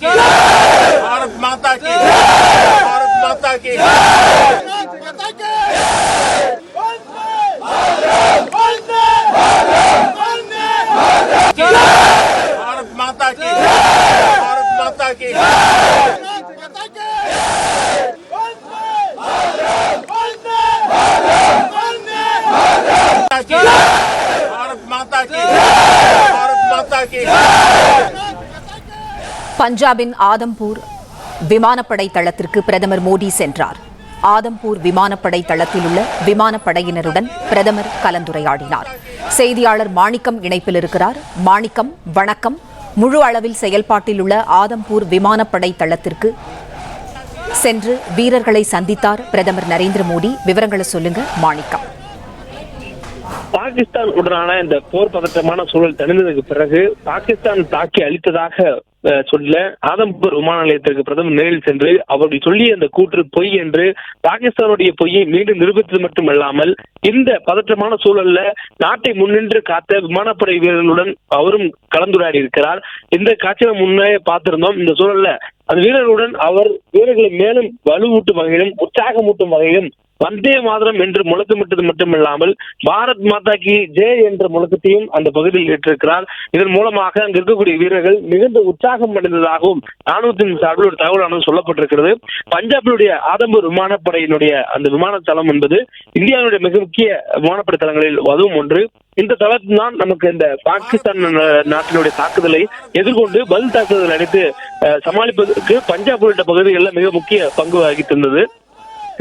की भारत माता की भारत माता की भारत माता की भारत माता की भारत माता की भारत माता की பஞ்சாபின் ஆதம்பூர் விமானப்படை தளத்திற்கு பிரதமர் மோடி சென்றார். ஆதம்பூர் விமானப்படை தளத்தில் உள்ள விமானப்படையினருடன் பிரதமர் கலந்துரையாடினார். செய்தியாளர் மாணிக்கம் இணைப்பில் இருக்கிறார். மாணிக்கம், வணக்கம். முழு அளவில் செயல்பாட்டில் உள்ள ஆதம்பூர் விமானப்படை தளத்திற்கு சென்று வீரர்களை சந்தித்தார் பிரதமர் நரேந்திர மோடி. விவரங்களை சொல்லுங்க மாணிக்கம். பாகிஸ்தான் உடனான இந்த போர் பதற்றமான சூழல் தணிந்ததுக்கு பிறகு பாகிஸ்தான் தாக்கி அளித்ததாக சொல்ல ஆதம்பூர் விமான நிலையத்திற்கு பிரதமர் நேரில் சென்று அவருடைய சொல்லிய அந்த கூற்று பொய் என்று பாகிஸ்தானுடைய பொய்யை மீண்டும் நிரூபித்தது மட்டுமல்லாமல் இந்த பதற்றமான சூழல்ல நாட்டை முன்னின்று காத்த விமானப்படை வீரர்களுடன் அவரும் கலந்துரையாடி இருக்கிறார். இந்த காட்சியை முன்னே பார்த்திருந்தோம். இந்த சூழல்ல அந்த வீரர்களுடன் அவர் வீரர்களை மேலும் வலுவூட்டும் வகையிலும் உற்சாகமூட்டும் வகையிலும் வந்தே மாதரம் என்று முழக்கமிட்டது மட்டுமில்லாமல் பாரத் மாதா கி ஜெய் என்ற முழக்கத்தையும் அந்த பகுதியில் ஏற்றிருக்கிறார். இதன் மூலமாக அங்கு இருக்கக்கூடிய வீரர்கள் மிகுந்த உற்சாகம் அடைந்ததாகவும் ராணுவத்தின் சார்பில் ஒரு தகவலானது சொல்லப்பட்டிருக்கிறது. பஞ்சாபினுடைய ஆதம்பூர் விமானப்படையினுடைய அந்த விமான தளம் என்பது இந்தியாவுடைய மிக முக்கிய விமானப்படை தளங்களில் அதுவும் ஒன்று. இந்த தளத்தில் தான் நமக்கு இந்த பாகிஸ்தான் நாட்டினுடைய தாக்குதலை எதிர்கொண்டு பதில் தாக்குதல் அளித்து சமாளிப்பதற்கு பஞ்சாப் உள்ளிட்ட பகுதிகளில் மிக முக்கிய பங்கு வகித்திருந்தது.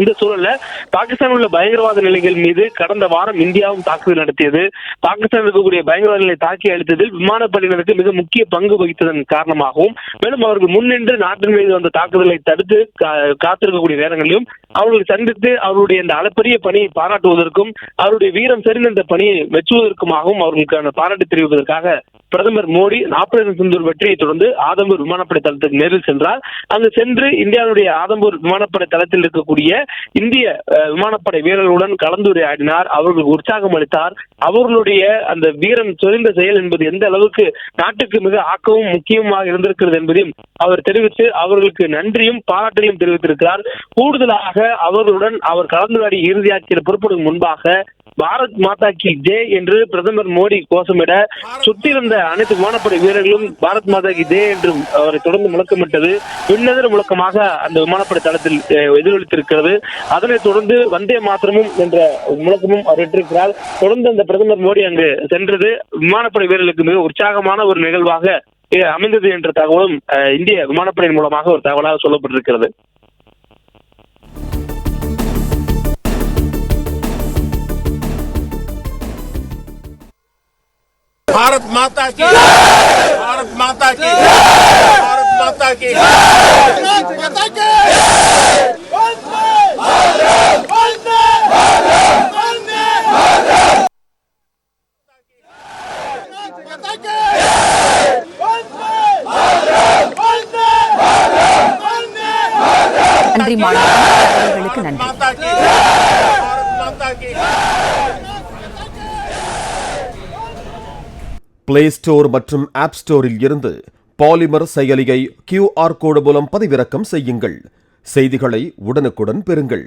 இந்த சூழல்ல பாகிஸ்தான் உள்ள பயங்கரவாத நிலைகள் மீது கடந்த வாரம் இந்தியாவும் தாக்குதல் நடத்தியது. பாகிஸ்தான் இருக்கக்கூடிய பயங்கரவாத நிலை தாக்கி அளித்ததில் விமானப்படையினருக்கு மிக முக்கிய பங்கு வகித்ததன் காரணமாகவும் மேலும் அவர்கள் முன்னின்று நாட்டின் மீது வந்த தாக்குதலை தடுத்து காத்திருக்கக்கூடிய நேரங்களிலும் அவர்களை சந்தித்து அவருடைய இந்த அளப்பரிய பணியை பாராட்டுவதற்கும் அவருடைய வீரம் சரிந்த இந்த பணியை மெச்சுவதற்குமாகவும் அவர்களுக்கான பாராட்டு தெரிவிப்பதற்காக பிரதமர் மோடி ஆபரேஷன் சிந்தூர் வெற்றியை தொடர்ந்து ஆதம்பூர் விமானப்படை தளத்துக்கு நேரில் சென்றார். அங்கு சென்று இந்தியாவுடைய ஆதம்பூர் விமானப்படை தளத்தில் இருக்கக்கூடிய இந்திய விமானப்படை வீரர்களுடன் கலந்துரையாடினார். அவர்களுக்கு உற்சாகம் அளித்தார். அவர்களுடைய அந்த வீரம் சொரிந்த செயல் என்பது எந்த அளவுக்கு நாட்டுக்கு மிக ஆக்கவும் முக்கியமாக இருந்திருக்கிறது என்பதையும் அவர் தெரிவித்து அவர்களுக்கு நன்றியும் பாராட்டையும் தெரிவித்திருக்கிறார். கூடுதலாக அவர்களுடன் அவர் கலந்துரையாடி இறுதியாக்கிய புறப்படும் முன்பாக பாரத் மாதா கி ஜெய் என்று பிரதமர் மோடி கோஷமிட சுற்றியிருந்த அனைத்து விமானப்படை வீரர்களும் பாரத் மாதா கி ஜெய் என்று அவரை தொடர்ந்து முழக்கமிட்டது விண்ணதிர முழக்கமாக அந்த விமானப்படை தளத்தில் எதிரொலித்திருக்கிறது. அதனைத் தொடர்ந்து வந்தே மாத்திரமும் என்ற முழக்கமும் அவர் ஏற்றிருக்கிறார். தொடர்ந்து அந்த பிரதமர் மோடி அங்கு சென்றது விமானப்படை வீரர்களுக்கு மிக உற்சாகமான ஒரு நிகழ்வாக அமைந்தது என்ற தகவலும் இந்திய விமானப்படையின் மூலமாக ஒரு தகவலாக சொல்லப்பட்டிருக்கிறது. भारत माता की भारत माता की भारत माता की நன்றி மாணவர்களுக்கு நன்றி. माता की भारत माता की பிளே ஸ்டோர் மற்றும் ஆப் ஸ்டோரில் இருந்து பாலிமர் செயலியை QR கோடு மூலம் பதிவிறக்கம் செய்யுங்கள். செய்திகளை உடனுக்குடன் பெறுங்கள்.